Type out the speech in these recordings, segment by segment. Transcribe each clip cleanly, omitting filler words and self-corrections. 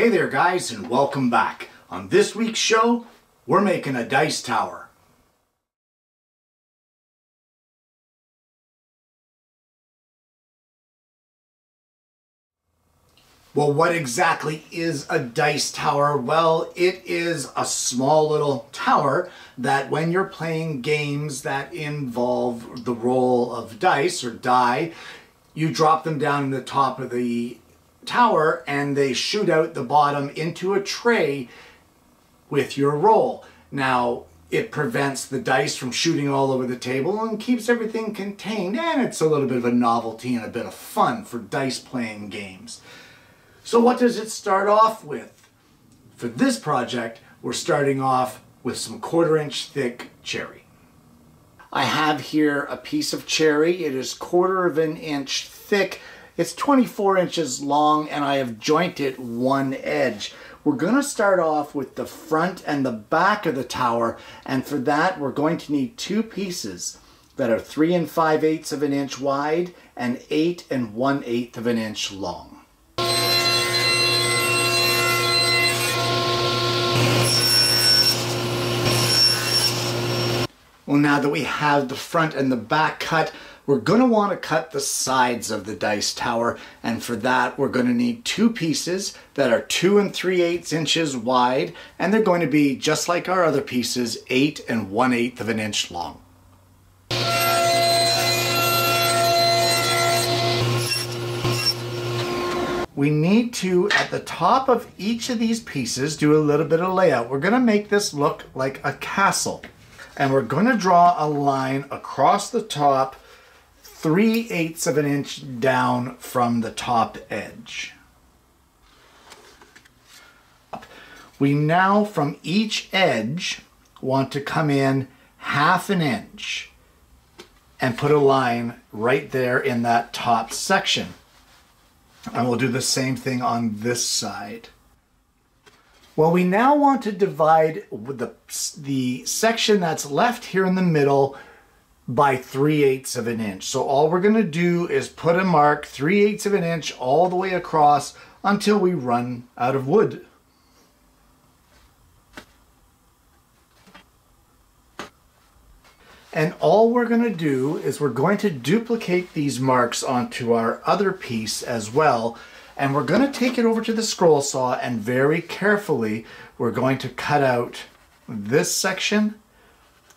Hey there guys, and welcome back. On this week's show, we're making a dice tower. Well, what exactly is a dice tower? Well, it is a small little tower that when you're playing games that involve the roll of dice or die, you drop them down in the top of the tower and they shoot out the bottom into a tray with your roll. Now, it prevents the dice from shooting all over the table and keeps everything contained, and it's a little bit of a novelty and a bit of fun for dice playing games. So what does it start off with? For this project, we're starting off with some 1/4 inch thick cherry. I have here a piece of cherry. It is 1/4 inch thick. It's 24 inches long, and I have jointed one edge. We're going to start off with the front and the back of the tower, and for that we're going to need two pieces that are 3 5/8 of an inch wide and 8 1/8 of an inch long. Well, now that we have the front and the back cut, we're going to want to cut the sides of the dice tower, and for that we're going to need two pieces that are 2 3/8 inches wide, and they're going to be, just like our other pieces, 8 1/8 of an inch long. We need to, at the top of each of these pieces, do a little bit of layout. We're going to make this look like a castle. And we're going to draw a line across the top 3/8 of an inch down from the top edge. We now, from each edge, want to come in 1/2 inch and put a line right there in that top section. And we'll do the same thing on this side. Well, we now want to divide the section that's left here in the middle by 3/8 of an inch. So all we're going to do is put a mark 3/8 of an inch all the way across until we run out of wood. And all we're going to do is we're going to duplicate these marks onto our other piece as well. And we're going to take it over to the scroll saw, and very carefully we're going to cut out this section,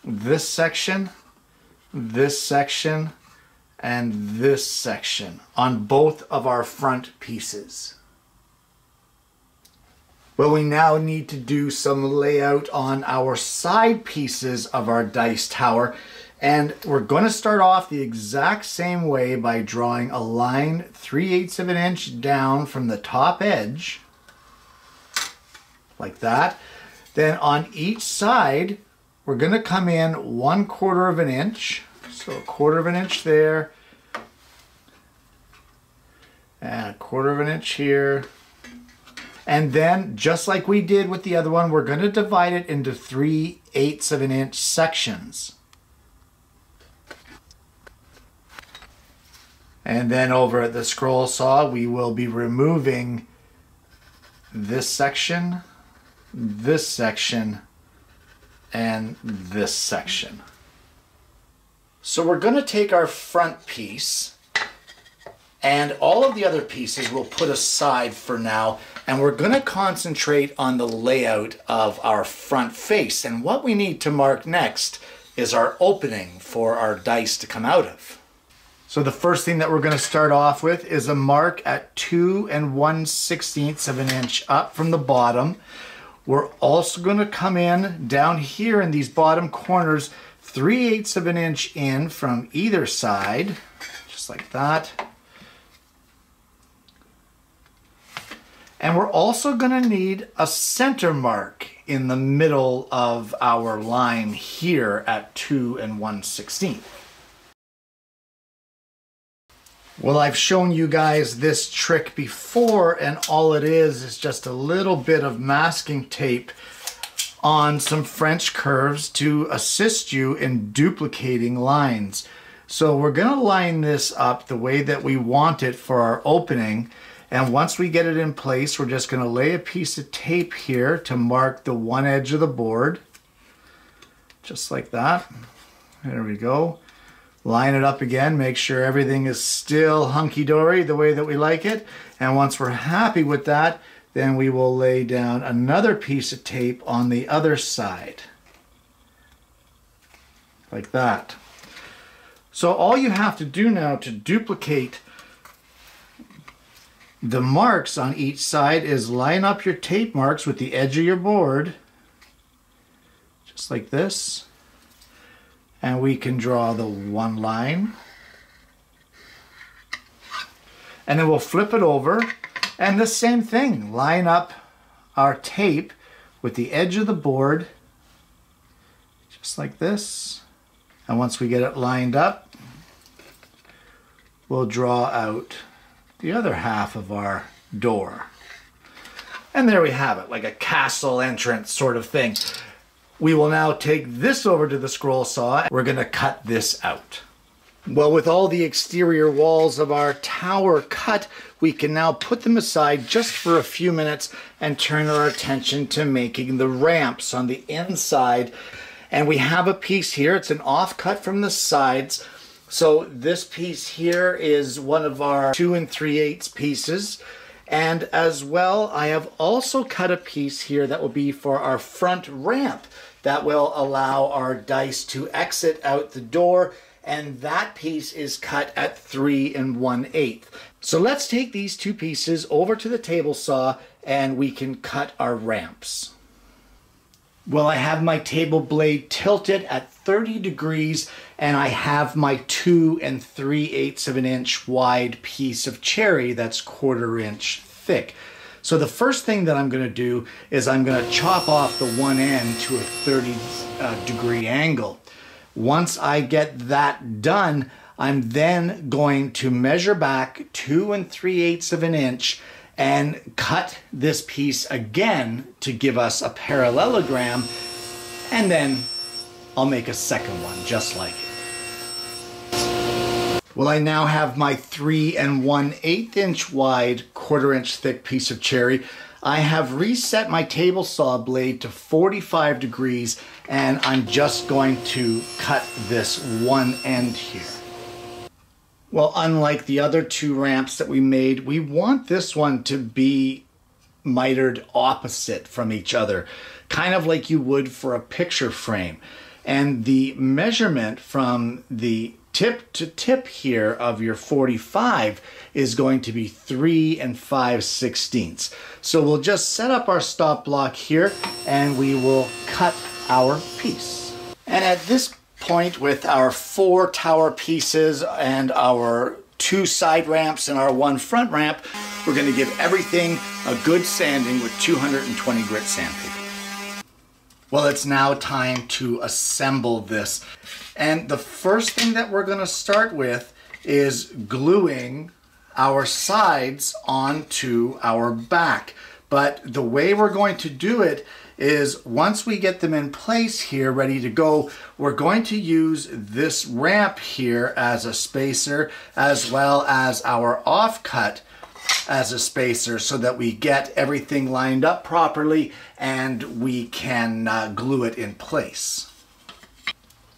this section, this section, and this section on both of our front pieces. Well, we now need to do some layout on our side pieces of our dice tower. And we're going to start off the exact same way by drawing a line 3/8 of an inch down from the top edge, like that. Then on each side, we're going to come in 1/4 of an inch. So 1/4 of an inch there, and 1/4 of an inch here. And then, just like we did with the other one, we're going to divide it into 3/8 of an inch sections. And then over at the scroll saw, we will be removing this section, and this section. So we're going to take our front piece, and all of the other pieces we'll put aside for now, and we're going to concentrate on the layout of our front face. And what we need to mark next is our opening for our dice to come out of. So the first thing that we're going to start off with is a mark at 2 1/16 of an inch up from the bottom. We're also going to come in down here in these bottom corners 3/8 of an inch in from either side, just like that. And we're also going to need a center mark in the middle of our line here at 2 1/16. Well, I've shown you guys this trick before, and all it is just a little bit of masking tape on some French curves to assist you in duplicating lines. So we're going to line this up the way that we want it for our opening, And once we get it in place, we're just going to lay a piece of tape here to mark the one edge of the board. Just like that. There we go. Line it up again, make sure everything is still hunky-dory the way that we like it. And once we're happy with that, then we will lay down another piece of tape on the other side. Like that. So all you have to do now to duplicate the marks on each side is line up your tape marks with the edge of your board, just like this. And we can draw the one line. And then we'll flip it over. And the same thing, line up our tape with the edge of the board, just like this. And once we get it lined up, we'll draw out the other half of our door. And there we have it, like a castle entrance sort of thing. We will now take this over to the scroll saw. We're going to cut this out. Well, with all the exterior walls of our tower cut, we can now put them aside just for a few minutes and turn our attention to making the ramps on the inside. And we have a piece here. It's an offcut from the sides. So this piece here is one of our 2 3/8 pieces. And as well, I have also cut a piece here that will be for our front ramp that will allow our dice to exit out the door. And that piece is cut at 3 1/8. So let's take these two pieces over to the table saw and we can cut our ramps. Well, I have my table blade tilted at 30 degrees and I have my 2 3/8 of an inch wide piece of cherry that's 1/4 inch thick. So the first thing that I'm going to do is I'm going to chop off the one end to a 30 degree angle. Once I get that done, I'm then going to measure back 2 3/8 of an inch and cut this piece again to give us a parallelogram, and then I'll make a second one just like it. Well, I now have my 3 1/8 inch wide, 1/4 inch thick piece of cherry. I have reset my table saw blade to 45 degrees and I'm just going to cut this one end here. Well, unlike the other two ramps that we made, we want this one to be mitered opposite from each other, kind of like you would for a picture frame. And the measurement from the tip to tip here of your 45 is going to be 3 5/16. So we'll just set up our stop block here and we will cut our piece. And at this point, with our 4 tower pieces and our 2 side ramps and our 1 front ramp, we're going to give everything a good sanding with 220 grit sandpaper. Well, it's now time to assemble this. And the first thing that we're going to start with is gluing our sides onto our back. But the way we're going to do it is once we get them in place here, ready to go, we're going to use this ramp here as a spacer, as well as our offcut as a spacer, so that we get everything lined up properly and we can glue it in place.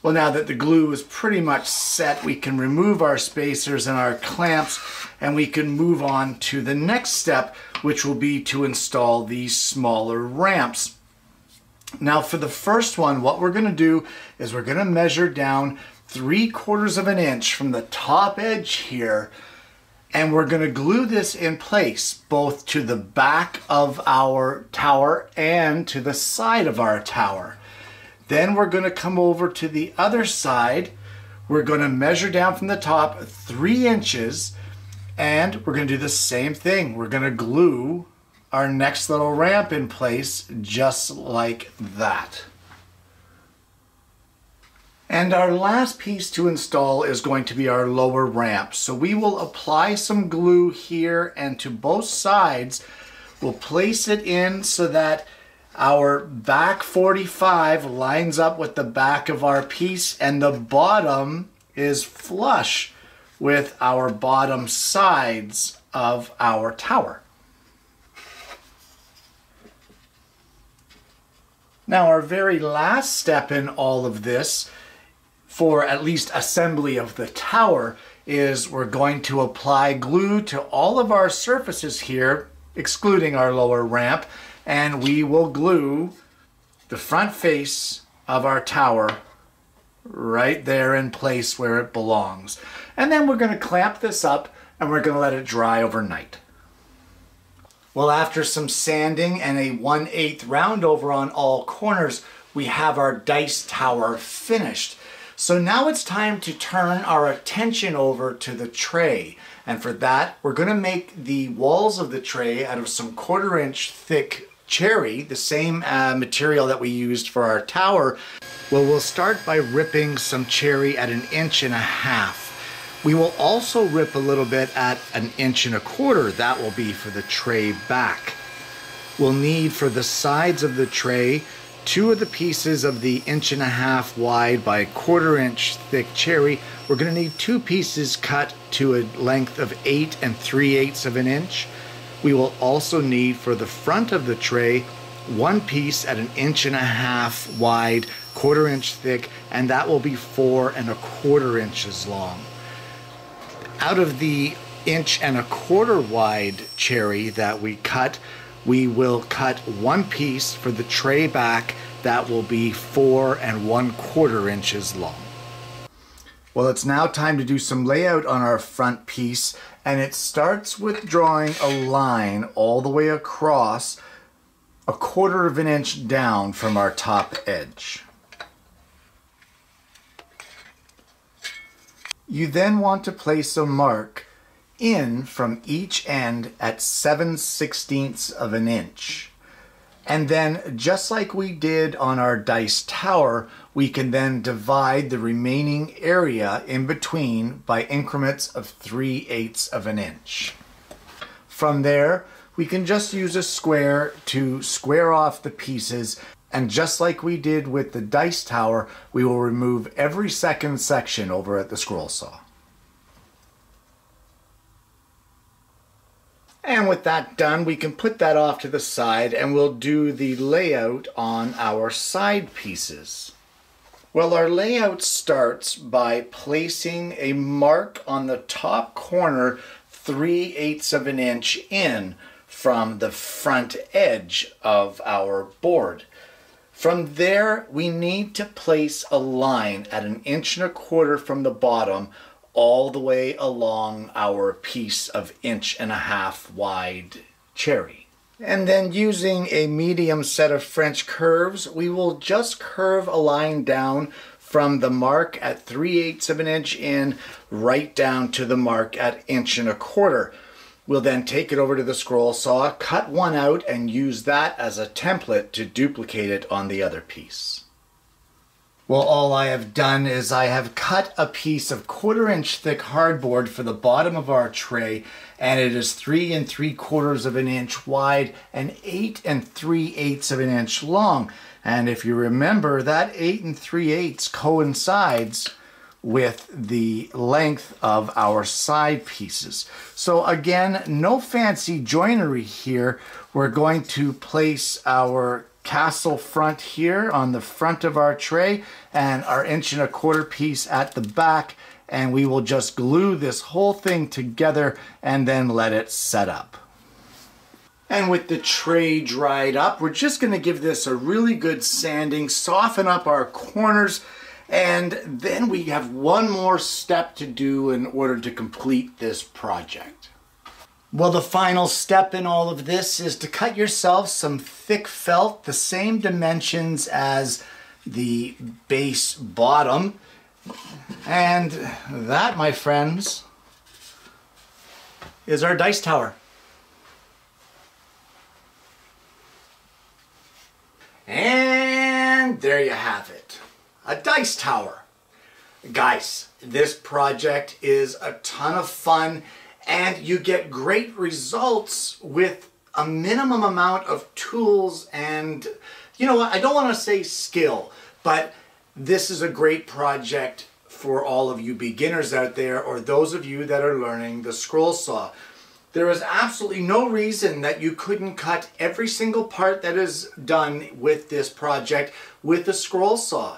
Well, now that the glue is pretty much set, we can remove our spacers and our clamps and we can move on to the next step, which will be to install these smaller ramps. Now for the first one, what we're going to do is we're going to measure down 3/4 of an inch from the top edge here, and we're going to glue this in place both to the back of our tower and to the side of our tower. Then we're going to come over to the other side. We're going to measure down from the top 3 inches, and we're going to do the same thing. We're going to glue our next little ramp in place just like that. And our last piece to install is going to be our lower ramp. So we will apply some glue here and to both sides. We'll place it in so that our back 45 lines up with the back of our piece and the bottom is flush with our bottom sides of our tower. Now, our very last step in all of this, for at least assembly of the tower, is we're going to apply glue to all of our surfaces here, excluding our lower ramp, and we will glue the front face of our tower right there in place where it belongs. And then we're going to clamp this up and we're going to let it dry overnight. Well, after some sanding and a 1/8 round over on all corners, we have our dice tower finished. So now it's time to turn our attention over to the tray. And for that, we're going to make the walls of the tray out of some 1/4-inch thick cherry, the same material that we used for our tower. Well, we'll start by ripping some cherry at 1.5 inches. We will also rip a little bit at 1.25 inches. That will be for the tray back. We'll need for the sides of the tray 2 of the pieces of the 1.5 inch wide by 1/4 inch thick cherry. We're going to need 2 pieces cut to a length of 8 3/8 inch. We will also need for the front of the tray 1 piece at 1.5 inch wide, 1/4 inch thick, and that will be 4 1/4 inches long. Out of the 1.25 inch wide cherry that we cut, we will cut 1 piece for the tray back that will be 4 1/4 inches long. Well, it's now time to do some layout on our front piece, and it starts with drawing a line all the way across 1/4 inch down from our top edge. You then want to place a mark in from each end at 7/16 inch. And then, just like we did on our dice tower, we can then divide the remaining area in between by increments of 3/8 inch. From there, we can just use a square to square off the pieces, and just like we did with the dice tower, we will remove every second section over at the scroll saw. And with that done, we can put that off to the side and we'll do the layout on our side pieces. Well, our layout starts by placing a mark on the top corner 3/8 inch in from the front edge of our board. From there, we need to place a line at 1.25 inches from the bottom all the way along our piece of 1.5 inch wide cherry. And then using a medium set of French curves, we will just curve a line down from the mark at 3/8 inch in right down to the mark at 1.25 inch. We'll then take it over to the scroll saw, cut one out, and use that as a template to duplicate it on the other piece. Well, all I have done is I have cut a piece of 1/4 inch thick hardboard for the bottom of our tray, and it is 3 3/4 inch wide and 8 3/8 inch long. And if you remember, that 8 3/8 coincides with the length of our side pieces. So again, no fancy joinery here. We're going to place our castle front here on the front of our tray and our 1.25 inch piece at the back, and we will just glue this whole thing together and then let it set up. And with the tray dried up, we're just going to give this a really good sanding, soften up our corners, and then we have one more step to do in order to complete this project. Well, the final step in all of this is to cut yourself some thick felt, the same dimensions as the base bottom. And that, my friends, is our dice tower. And there you have it. A dice tower. Guys, this project is a ton of fun, and you get great results with a minimum amount of tools and, you know what, I don't want to say skill, but this is a great project for all of you beginners out there or those of you that are learning the scroll saw. There is absolutely no reason that you couldn't cut every single part that is done with this project with a scroll saw.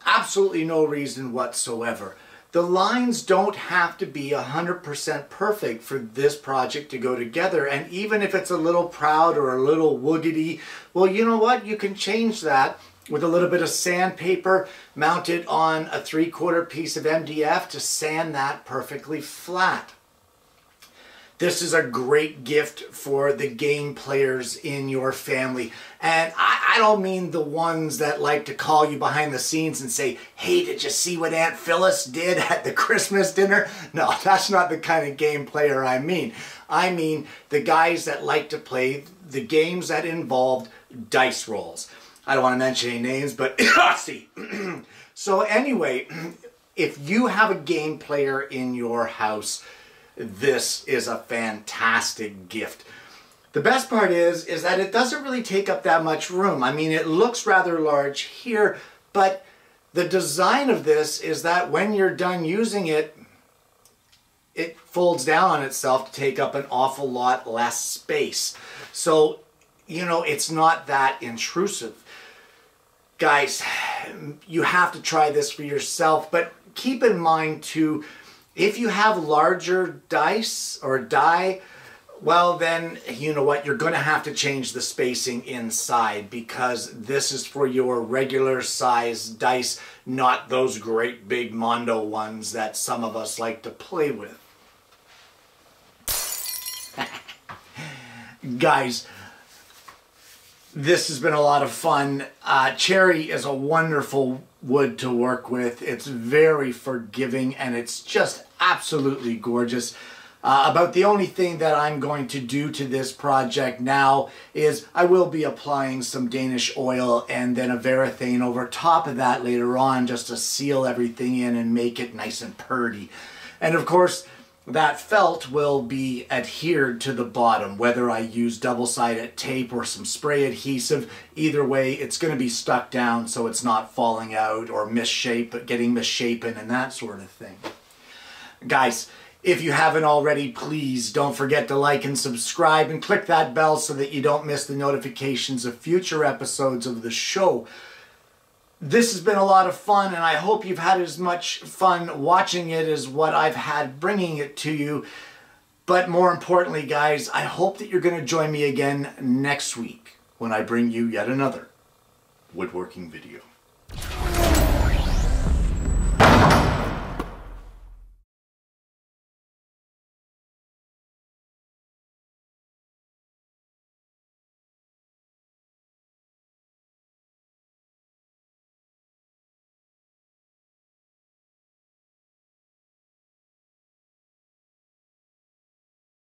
Absolutely no reason whatsoever. The lines don't have to be 100% perfect for this project to go together, and even if it's a little proud or a little woogity, well, you know what? You can change that with a little bit of sandpaper, mount it on a 3/4 piece of MDF to sand that perfectly flat. This is a great gift for the game players in your family. And I don't mean the ones that like to call you behind the scenes and say, hey, did you see what Aunt Phyllis did at the Christmas dinner? No, that's not the kind of game player I mean. I mean the guys that like to play the games that involved dice rolls. I don't want to mention any names, but see. So anyway, if you have a game player in your house, this is a fantastic gift. The best part is that it doesn't really take up that much room. I mean, it looks rather large here, but the design of this is that when you're done using it, it folds down on itself to take up an awful lot less space. So, you know, it's not that intrusive. Guys, you have to try this for yourself, but keep in mind too, if you have larger dice or die, well then, you know what, you're going to have to change the spacing inside, because this is for your regular size dice, not those great big Mondo ones that some of us like to play with. Guys, this has been a lot of fun. Cherry is a wonderful wood to work with. It's very forgiving and it's just absolutely gorgeous. About the only thing that I'm going to do to this project now is I will be applying some Danish oil and then a varathane over top of that later on, just to seal everything in and make it nice and purdy. And of course, that felt will be adhered to the bottom, whether I use double-sided tape or some spray adhesive. Either way, it's going to be stuck down so it's not falling out or getting misshapen and that sort of thing. Guys, if you haven't already, please don't forget to like and subscribe and click that bell so that you don't miss the notifications of future episodes of the show. This has been a lot of fun, and I hope you've had as much fun watching it as what I've had bringing it to you. But more importantly, guys, I hope that you're going to join me again next week when I bring you yet another woodworking video.